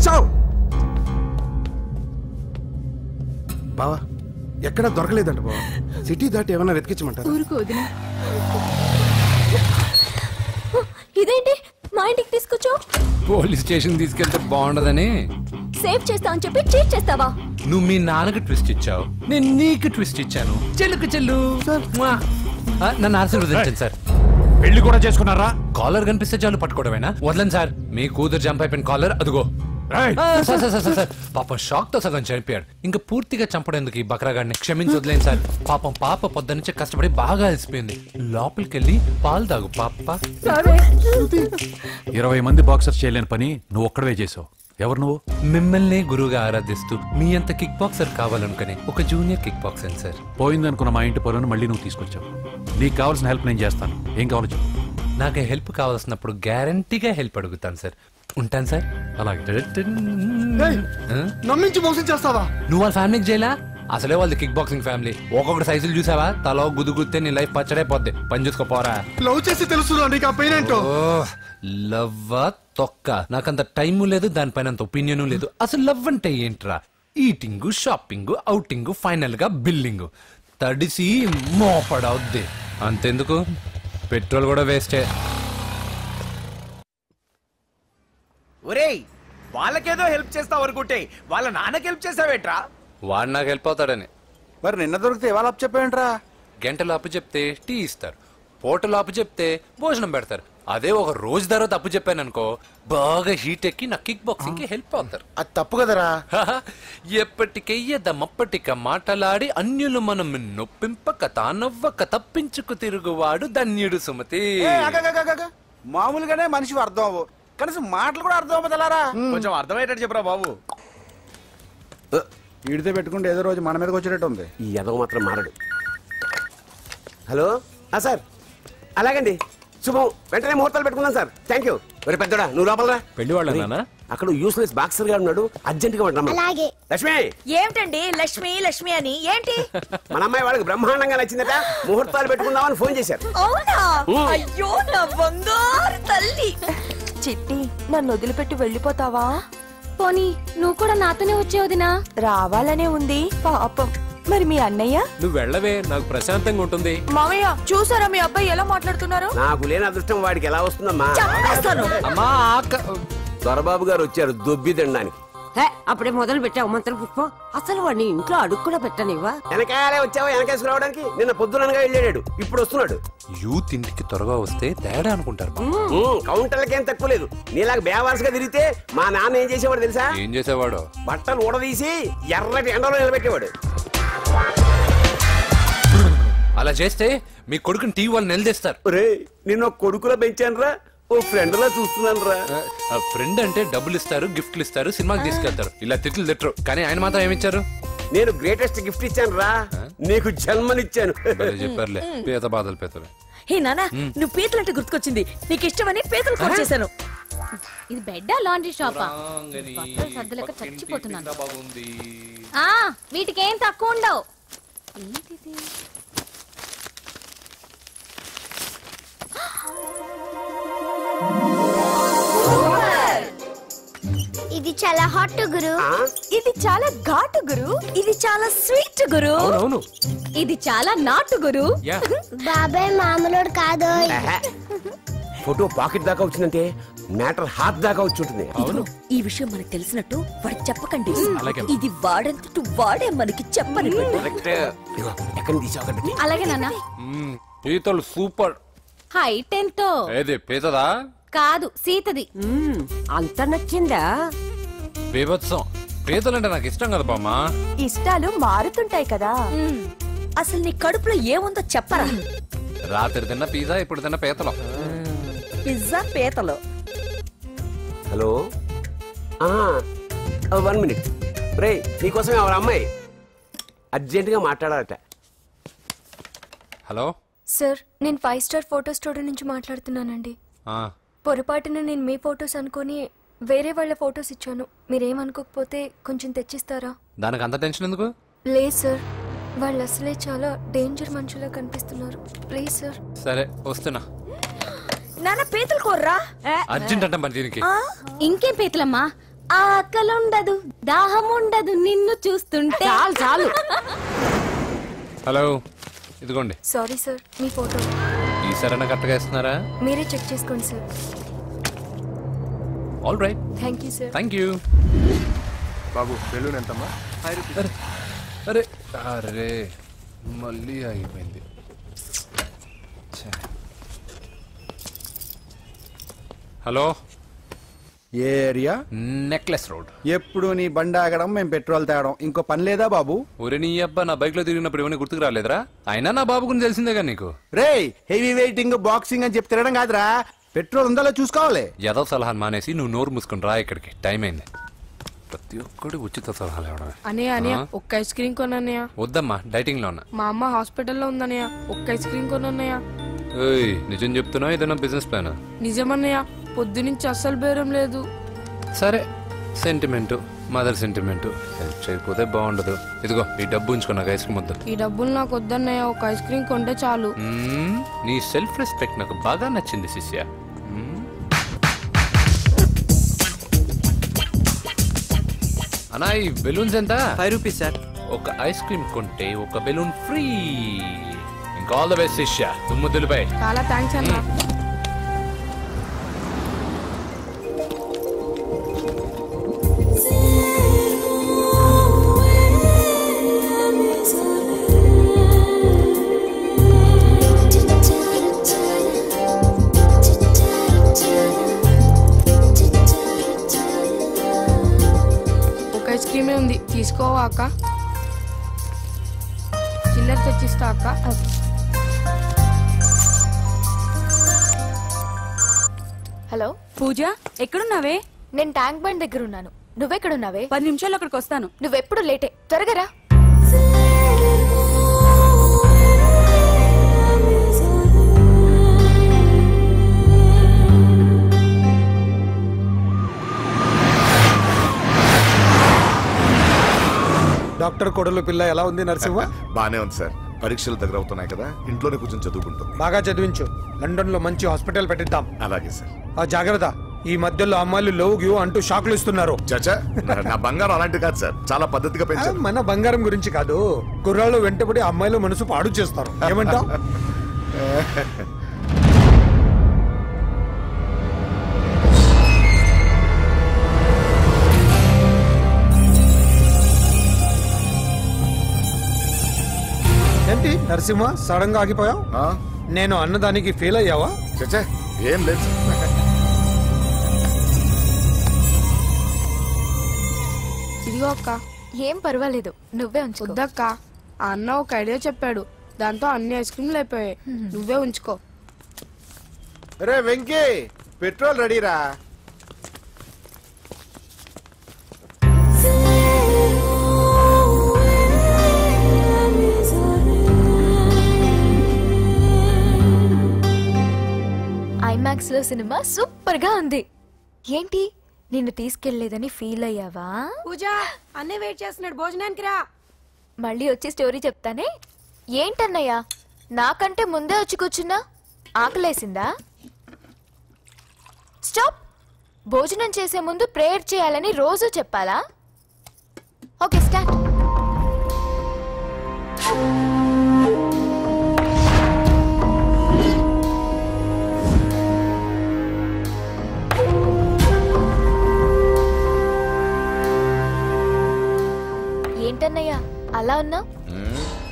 చావు. బావా ఎక్కడా దొరకలేదంట బావా. సిటీ దాటి ఏమన్నా వెతికించమంటారు? ఇదేంటి మా ఇంటికి తీసుకొచ్చావు? పోలీస్ స్టేషన్ తీసుకెళ్తే బాగుండదని. సేవ్ చేస్తా అని చెప్పి చీట్ చేస్తావా? నువ్వు మీ నాన్నకి ట్విస్ట్ ఇచ్చావు, నేను నీకు ట్విస్ట్ ఇచ్చాను. చెల్లుకు చెల్లు నన్ను ఆశీర్వదించండి సార్. పెళ్లి కూడా చేసుకున్నారా? కాలర్ కనిపిస్తే చాలు పట్టుకోవడమేనా? వదలండి సార్. మీ కూతురు జంప్ అయిపోయిన కాలర్ అదిగో. సార్ పాపం షాక్ తో సగం చనిపోయాడు. ఇంకా పూర్తిగా చంపడేందుకు ఈ బక్రాగాడిని క్షమించి వదిలేను సార్. పాపం పాప పొద్దున్నుంచి కష్టపడి బాగా అలసిపోయింది. లోపలికెళ్ళి పాలు తాగు పాప. 20 మంది బాక్సర్స్ చేయలేని పని నువ్వు ఒక్కడవే చేసావు. ఎవరు నువ్వు? మిమ్మల్ని గురువుగా ఆరాధిస్తూ మీ అంత కిక్ బాక్సర్ కావాలనుకుని ఒక జూనియర్ కిక్ బాక్సర్ సార్. పోయిందనుకున్న మా ఇంటి పనులను మళ్ళీ నువ్వు తీసుకొచ్చావు. నీకు కావాల్సిన హెల్ప్ నేను చేస్తాను. ఏం కావాలో చెప్పు. నాకు హెల్ప్ కావాల్సినప్పుడు గ్యారంటీగా హెల్ప్ అడుగుతాను సార్. ఉంటాను సార్. అలాగే. నమ్మించి మోసం చేస్తావా? నువ్వు వాళ్ళ ఫ్యామిలీకి చేయలా? అసలే వాళ్ళది కిక్ బాక్సింగ్ ఫ్యామిలీ. ఒక్కొక్కటి సైజులు చూసావా? తల గుద్దుగుద్దే నీ లైఫ్ పచ్చడైపోద్ది. పని చూసుకోపోరా. లవ్ చేసి తెలుసు నీకు ఆ పెయిన్ ఏంటో. లవ్ తొక్క. నాకంత టైము లేదు, దానిపైన అంత ఒపీనియన్ లేదు. అసలు లవ్ అంటే ఏంట్రా? ఈటింగ్, షాపింగ్, ఔటింగ్, ఫైనల్ గా బిల్డింగ్. తడిసి మోపడవుద్ది. అంతెందుకు, పెట్రోల్ కూడా వేస్టే. ఒరేయ్, వాళ్ళకేదో హెల్ప్ చేస్తావు అనుకుంటే వాళ్ళ నాన్నకి హెల్ప్ చేసావేట్రా? వాడు నాకు హెల్ప్ అవుతాడని. మరి నిన్న దొరికితే ఇవాళ అప్పు చెప్పేంట్రా? గంటలు అప్పు చెప్తే టీ ఇస్తారు, పూటలు అప్పు చెప్తే భోజనం పెడతారు. అదే ఒక రోజు తర్వాత అప్పు చెప్పాను అనుకో, బాగా హీట్ ఎక్కి నా కిక్ బాక్సింగ్ కి హెల్ప్ అవుతారు. అది తప్పు కదరా. ఎప్పటికెయ్యదమప్పటిక మాటలాడి అన్యులు మనం నొప్పింపక తానవ్వక తప్పించుకు తిరుగువాడు ధన్యుడు సుమతి. మామూలుగానే మనిషి అర్థం అవ్వు, కనీసం మాటలు కూడా అర్థం అవ్వదలారా. కొంచెం అర్థమయ్యేటట్టు చెప్పరా బాబు. వీడితే పెట్టుకుంటే ఏదో రోజు మన మీదకి వచ్చేటట్టు ఉంది. ఈ ఎదవ మాత్రం మారడు. హలో సార్, అలాగండి, శుభం. వెంటనే ముహూర్తాలు పెట్టుకున్నాను సార్. Thank you. మరి పెద్దోడా నువ్వు లోపలరా. పెళ్లి వాళ్ళ అక్కడ యూస్లెస్ బాక్సర్ గా ఉన్నాడు, అర్జెంట్ గా ఉంటాం. లక్ష్మి. ఏమిటండి లక్ష్మి లక్ష్మి అని? ఏంటి? మన అమ్మాయి వాళ్ళకి బ్రహ్మాండంగా నచ్చిందట, ముహూర్తాలు పెట్టుకుందామని ఫోన్ చేశారు. అవునా? అయ్యో నా బంగారు తల్లి. చిట్టి, నన్ను వదిలిపెట్టి వెళ్ళిపోతావా? పోనీ నువ్వు కూడా నాతోనే వచ్చేవదినా? రావాలనే ఉంది పాపం. మరి మీ అన్నయ్య? నువ్వు వెళ్ళవే, నాకు ప్రశాంతంగా ఉంటుంది. మామయ్య చూసారా మీ అబ్బాయి ఎలా మాట్లాడుతున్నారు? నాకు లేని అదృష్టం వాడికి ఎలా వస్తుందమ్మా? అమ్మా దొరబాబు గారు వచ్చారు దొబ్బి తినడానికి. అప్పుడే మొదలు పెట్టావు మంత్ర పుష్పం. అసలు వాడిని ఇంట్లో అడుగు కూడా పెట్టనివ్వా? వెనకాలే వచ్చావా? వెనకేసుకు రావడానికి నిన్న పొద్దుననగా వెళ్ళాడు, ఇప్పుడు వస్తున్నాడు. యూత్ ఇంటికి త్వరగా వస్తే తేడా అనుకుంటారు. కౌంటర్లకేం తక్కువ లేదు. నీలాగా బేవారసుగా తిరిగితే మా నాన్న ఏం చేసేవాడు తెలుసా? ఏం చేసేవాడు? బట్టలు ఊడదీసి ఎర్రటి ఎండలో నిలబెట్టేవాడు. అలా చేస్తే మీ కొడుకుని టీవీ వాళ్ళు నిలదీస్తారు. నిన్న కొడుకులా పెంచాను రా, ఓ ఫ్రెండ్ లా చూస్తున్నాను రా. ఫ్రెండ్ అంటే డబ్బులు ఇస్తారు, గిఫ్ట్లు ఇస్తారు, సినిమాకి తీసుకెళ్తారు. ఇలా తిట్లు తిట్టరు. కానీ ఆయన మాత్రం ఏమిచ్చారు? నేను గ్రేటెస్ట్ గిఫ్ట్ ఇచ్చాను రా, నీకు జన్మనిచ్చాను. చెప్పారులే, పీత బాధలు పీతలు. హే నానా, నువ్వు పీతలంటే గుర్తుకొచ్చింది. నీకు ఇష్టమని పీతలు కాల్ చేశాను. ఇది బెడ్డా లాండ్రీ షాపా? సర్దలేక చచ్చిపోతున్నాను. వీటికేం తక్కువ ఉండవు. ఏంటిది? ఇది చాలా హాట్ గురు. ఇది చాలా ఘాటు గురు. ఇది చాలా స్వీట్ గురు. ఇది చాలా నాటు గురు. బాబాయ్ మామూలుడు కాదు. ఫోటో పాకెట్ దాకా వచ్చిందంటే మ్యాటర్ హాత్ దాకా వచ్చి ఉంటుంది. ఈ విషయం మనకు తెలిసినట్టు వాడికి చెప్పకండి. ఇది వాడంతటూ వాడే మనకి చెప్పని. ఎక్కడ తీసావు? అలాగే నాన్న. పీతలు సూపర్. హైట్ ఎంతో? ఏది పీతదా? కాదు, సీతది. అంత నచ్చిందా? బీభత్సం. పీతలంటే నాకు ఇష్టం కదా బామ్మ. ఇష్టాలు మారుతుంటాయి కదా. అసలు నీ కడుపులో ఏముందో చెప్పరా? రాత్రి తిన్న పిజ్జా, ఇప్పుడు తిన్న పీతలు. పిజ్జా పీతలు. Hello, 1 minute. రే, నీకోసమే ఎవరు అమ్మాయి అర్జెంట్ గా మాట్లాడాలట. హలో సార్, నేను 5 స్టార్ ఫోటో స్టూడియో నుంచి మాట్లాడుతున్నానండి. పొరపాటున నేను మీ ఫొటోస్ అనుకుని వేరే వాళ్ళ ఫొటోస్ ఇచ్చాను. మీరేమనుకోకపోతే కొంచెం తెచ్చిస్తారా? దానికి అంత టెన్షన్ ఎందుకు? లేదు సార్, వాళ్ళు అసలే చాలా డేంజర్ మనుషులా కనిపిస్తున్నారు. Please sir. సరే వస్తున్నా. నాన్న పీతలు కోర్రా. అర్జెంట్ అంట మరి దీనికి. ఇంకేం పీతలమ్మా, ఆకలుండదు దాహం ఉండదు నిన్ను చూస్తుంటే. చాలు చాలు. హలో, ఇదిగోండి. సారీ సార్, మీ ఫోటో. ఈసారైనా కరెక్ట్గా ఇస్తున్నారా? మీరే చెక్ చేసుకోండి sir. All right. Thank you sir. Thank you. Babu balloon ఎంతమ్మా? అరే అరే మళ్ళీ అయిపోయింది. హలో, ఏ ఏరియా? Necklace road. ఎప్పుడు నీ బండి ఆగడం మేము పెట్రోల్ తేవడం, ఇంకో పని లేదా బాబు? ఒరే నీ అబ్బా, నా బైక్ లో తిరిగినప్పుడు ఏమైనా గుర్తుకు రాలేదురా? అయినా నా బాబు గురించి తెలిసిందేగా నీకు. రే, హెవీ వెయిటింగ్ బాక్సింగ్ అని చెప్పి తిరగడం కాదురా, పెట్రోల్ ఉందో చూసుకోవాలి. ఏదో సలహాలు మానేసి నువ్వు నోరు మూసుకుని రా ఇక్కడికి. టైం అయింది. ప్రతి ఒక్కడు ఉచిత సలహాలు ఇవ్వడం. అన్నయ్య ఒక్క ఐస్ క్రీమ్ కొనన్నయ్య. వద్దమ్మా, డైటింగ్ లో ఉన్నా. మా అమ్మ హాస్పిటల్లో ఉందన్నయ్య, ఒక్క ఐస్ క్రీమ్ కొనన్నయ్య. నిజం చెప్తున్నా, ఏదైనా బిజినెస్ ప్లాన్? నిజమన్నయ్య, పొద్దునుంచి అస్సలు బేరం లేదు. సరే, సెంటిమెంట్, మదర్ సెంటిమెంట్. హెల్ప్ చేయకపోతే బాగుండదు. ఇదిగో ఈ డబ్బు ఉంచుకో, నాకు ఐస్ క్రీమ్ వద్దు. ఈ డబ్బులు నాకు వద్దన్నయ్య, ఒక ఐస్ క్రీమ్ కొంటే చాలు. నీ సెల్ఫ్ రెస్పెక్ట్ నాకు బాగా నచ్చింది శిష్య. అన్నా, ఈ బెలూన్స్ ఎంత? 5 రూపీస్ సార్. ఒక ఐస్ క్రీమ్ కొంటే ఒక బెలూన్ ఫ్రీ. ఇంకా ఆల్ ద బెస్ట్ శిష్య. తుమ్ము దులిపై. చాలా థ్యాంక్స్ అన్న. ఐస్ క్రీమే ఉంది, తీసుకోవా అక్క? చిల్లర తెచ్చిస్తా అక్క. హలో పూజ, ఎక్కడున్నావే? నేను ట్యాంక్ బండ్ దగ్గర ఉన్నాను. నువ్వెక్కడున్నావే? 10 నిమిషాలు అక్కడికి వస్తాను. నువ్వెప్పుడు లేటే, త్వరగా రా. డాక్టర్ కొడలు పిల్ల ఎలా ఉంది నరసింహ? బానే ఉంది సార్. పరీక్షలు దగ్గర అవుతున్నాయి కదా, ఇంట్లోనే కూర్చొని చదువుకుంటాం. బాగా చదివించు. లండన్ లో మంచి హాస్పిటల్ పెట్టిద్దాం. అలాగే సార్. ఆ జాగ్రత్త, ఈ మధ్యలో అమ్మాయిలు లవ్ గివ్ అంటూ షాక్లు ఇస్తున్నారు. చచ్చా, నా బంగారం అలాంటి కాదు సార్, చాలా పద్ధతిగా పెంచారు. మన బంగారం గురించి కాదు, కుర్రాళ్ళు వెంటబడి అమ్మాయిలు మనసు పాడు చేస్తారు. ఏమంటావు? ఏంటి నరసింహ, సడన్ గా ఆగిపోయావు? నేను అన్నదానికి ఫీల్ అయ్యావా? చచ్చా, ఏం లేదు. ఇదిగో అక్క. ఏం పర్వాలేదు, నువ్వే ఉంచుకో. వద్దక్క, ఆ అన్న ఒక ఐడియా చెప్పాడు, దాంతో అన్ని ఐస్ క్రీమ్లు అయిపోయాయి. నువ్వే ఉంచుకో. రే వెంకీ, పెట్రోల్ రెడీరా? ఐమాక్స్ లో సినిమా సూపర్ గా ఉంది. ఏంటి, నిన్ను తీసుకెళ్లేదని ఫీల్ అయ్యావా? పూజ, అన్నీ వెయిట్ చేస్తున్నాడు, భోజనానికి రా. మళ్ళీ వచ్చి స్టోరీ చెప్తానే. ఏంటన్నయ్యా, నాకంటే ముందే వచ్చి కూర్చున్నా? ఆకలేసిందా? స్టాప్. భోజనం చేసే ముందు ప్రేయర్ చేయాలని రోజు చెప్పాలా? Okay, start. ఏంటన్నయ్యా అలా ఉన్నావు?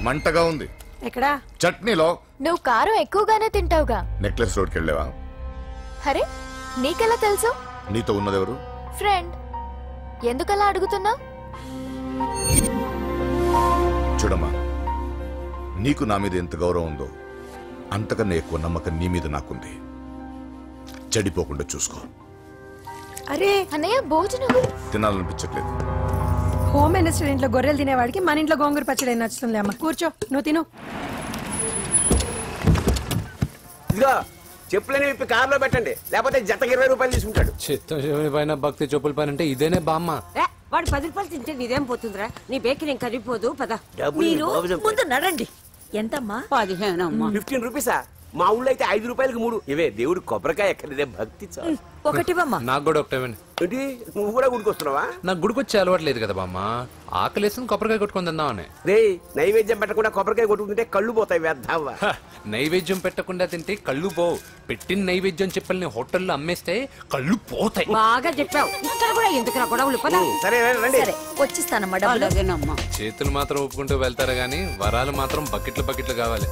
మంటగా ఉంది. ఎక్కడా? చట్నీలో. నువ్వు కారం ఎక్కువగానే తింటావుగా. నెక్లెస్ రోడ్కి వెళ్ళావా? అరే, నీకెలా తెలుసు? నీతో ఉన్నదెవరు? ఫ్రెండ్. ఎందుకలా అడుగుతున్నా? చూడమ్మా, నీకు నా మీద ఎంత గౌరవం ఉందో అంతకన్నా ఎక్కువ నమ్మకం నీ మీద నాకుంది. చెడిపోకుండా చూసుకో. అరే అన్నయ్య, భోజనం తినాలనిపించట్లేదు. హోమ్ మినిస్టర్ ఇంట్లో గొర్రెలు తినేవాడికి మన ఇంట్లో గోంగూర పచ్చడి నచ్చుతుంది. అమ్మ కూర్చో, నువ్వు తిను. ఇదిగో చెప్పులని విప్పి కారులో పెట్టండి, లేకపోతే జతకి 20 రూపాయలు తీసుకుంటాడు. చిత్తం పైన భక్తి చెప్పుల పైన అంటే ఇదేనే బామ్మ. వాడు 10 రూపాయలు తింటే నీదేం పోతుందిరా? నీ బేకి నేను కరిగిపోదు. పద. మీరు ముందు నడండి. ఎంతమ్మా? 15 అమ్మా. 15 రూపీసా? మా ఊళ్ళో అయితే 5 రూపాయలకి 3. ఇవే దేవుడు కొబ్బరికాయ ఎక్కడిదే భక్తి చాలు. ఒకటివమ్మా. నాకు కూడా ఒకటేమండి. ఏంటి నువ్వు కూడా గుడికొస్తున్నావా? నాకు గుడికొచ్చే అలవాటు లేదు కదా బామ్మ. ఆకలేసిన కొబ్బరికాయ కొట్టుకొని తిందామని. రే నైవేద్యం పెట్టకుండా కొబ్బరికాయ కొట్టుకుంటే కళ్ళు పోతాయి వేద్దావా. నైవేద్యం పెట్టకుండా తింటే కళ్ళు పోవు. పెట్టిన నైవేద్యం చెప్పల్ని హోటల్లో అమ్మేస్తే కళ్ళు పోతాయి. బాగా చెప్పావు. ఇక్కడ కూడా ఎందుకు గొడవలు? సరే రండి. సరే వచ్చిస్తానమ్మా డబ్బులు. చేతులు మాత్రం ఒప్పుకుంటూ వెళ్తారు గానీ వరాలు మాత్రం బకెట్లు బకెట్లు కావాలి.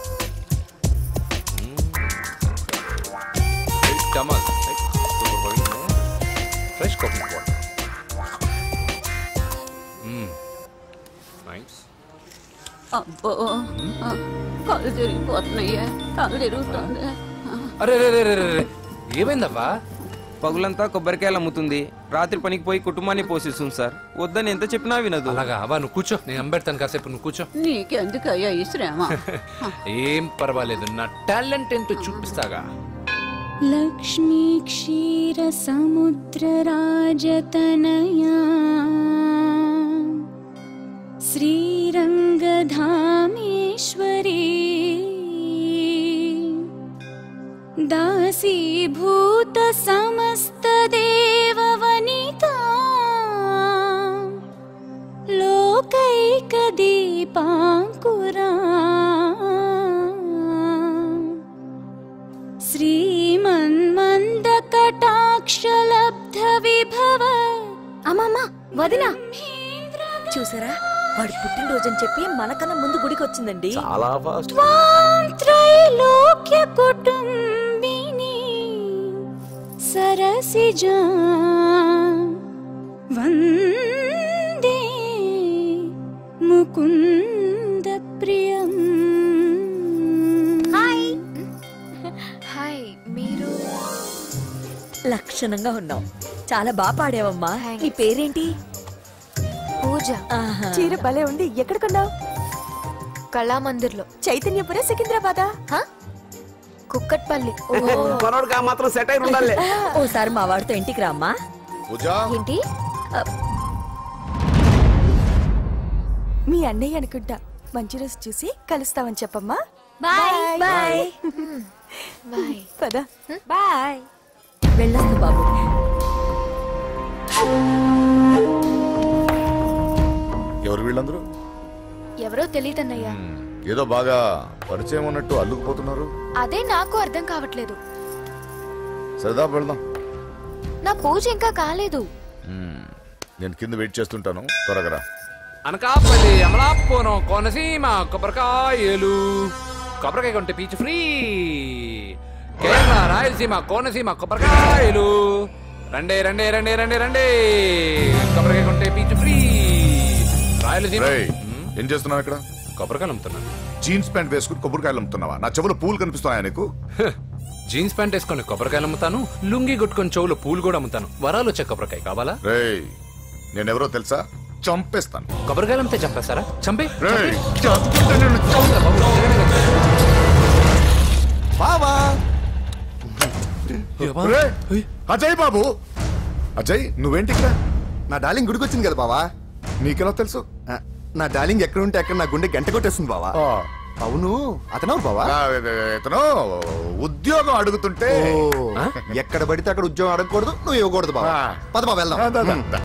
Fresh coconut water. నైస్. అబ్బో కళ్ళు తిరిగిపోతున్నాయ్యా. కళ్ళు తిరుగుతుంది. అరే ఏమైందబ్బా? పగులంతా కొబ్బరికాయలు అమ్ముతుంది. రాత్రి పనికి పోయి కుటుంబాన్ని పోషిస్తుంది సార్. వద్దని ఎంత చెప్పినా వినదు. అలాగా అబ్బా, నువ్వు కూర్చో, నేను అంబెడతాను కాసేపు. నువ్వు కూర్చో. నీకెందుకయ్యా ఈ శ్రమ? ఏం పర్వాలేదు, నా టాలెంట్ ఏంటో చూపిస్తాగా. లక్ష్మీ క్షీర సముద్ర రాజతనయా శ్రీరంగధామేశ్వరీ దాసీభూత సమస్త దేవవనితా లోకైక దీపాంకురా శ్రీమన్మంద కటాక్షలబ్ధ విభవ. అమ్మమ్మ వదినా చూసారా, వాడి పుట్టినరోజని చెప్పి మనకన్నా ముందు గుడికి వచ్చిందండి. చాలా ఫాస్ట్. త్రైలోక్య కుటుంబిని సరసిజా వందే ముకుంద ప్రియం. హాయ్, మీరు లక్షణంగా ఉన్నావు. చాలా బాగా పాడావమ్మా. నీ పేరేంటి? పూజ. చీర భలే ఉంది. ఎక్కడ కొన్నావు? కళామందిర్లో. చైతన్యపుర సికింద్రాబాదా? కుక్కట్పల్లి. కొనోడుగా మాత్రం సెట్ అయి ఉండాలి. ఓసారి మా వాడితో ఇంటికి రామ్మా. ఏంటి? మీ అన్నయ్య అనుకుంటా. మంచి రోజు చూసి కలుస్తామని చెప్పమ్మా. Bye bye bye. పద. బాయ్. వెళ్ళొస్తా బాబు. ఎవరు వీళ్ళందరూ? ఎవరో తెలియదన్నయ్యా. ఏదో బాగా పరిచయం ఉన్నట్టు అల్లుకుపోతున్నారు. అదే నాకు అర్థం కావట్లేదు. సరదా వెళ్దాం. నా పూజ ఇంకా కాలేదు. నేను కింద వెయిట్ చేస్తుంటాను, త్వరగా రా. అనకాపల్లి, అమలాపురం, కోనసీమ కొబ్బరికాయలు. కొబ్బరికాయ కొంటే పీచు ఫ్రీ. కేరళ, రాయలసీమ, కోనసీమ కొబ్బరికాయలు. రండే రండే రండే రండే రండే. కొబ్బరికాయ కొంటే పీచు ఫ్రీ. రాయలసీమ. ఏం చేస్తున్నావు ఇక్కడ? కొబ్బరికాయలు అమ్ముతున్నాను. జీన్స్ ప్యాంట్ వేసుకుని కొబ్బరికాయలు అమ్ముతున్నావా? నా చెవులు పూలు కనిపిస్తున్నాయా నీకు? జీన్స్ ప్యాంట్ వేసుకొని కొబ్బరికాయలు అమ్ముతాను. లుంగి కొట్టుకొని చెవులు పూలు కూడా అమ్ముతాను. వరాలు వచ్చే కొబ్బరికాయ కావాలా? రేయ్, నేనెవరో తెలుసా? చంపేస్తాను. కొబ్బరికాయలు అమ్మితే చంపేస్తారా? చంపే. బాబా అజయ్ బాబు. అజయ్ నువ్వేంటి ఇక్కడ? నా డార్లింగ్ గుడికి వచ్చింది కదా బావా. నీకెలా తెలుసు? నా డార్లింగ్ ఎక్కడ ఉంటే అక్కడ నా గుండె గంట కొట్టేస్తుంది బావా. అవును, అతను బావా? ఇతను ఉద్యోగం అడుగుతుంటే ఎక్కడ పడితే అక్కడ ఉద్యోగం అడగకూడదు, నువ్వు ఇవ్వకూడదు బావా. పద బావ వెళ్దాం.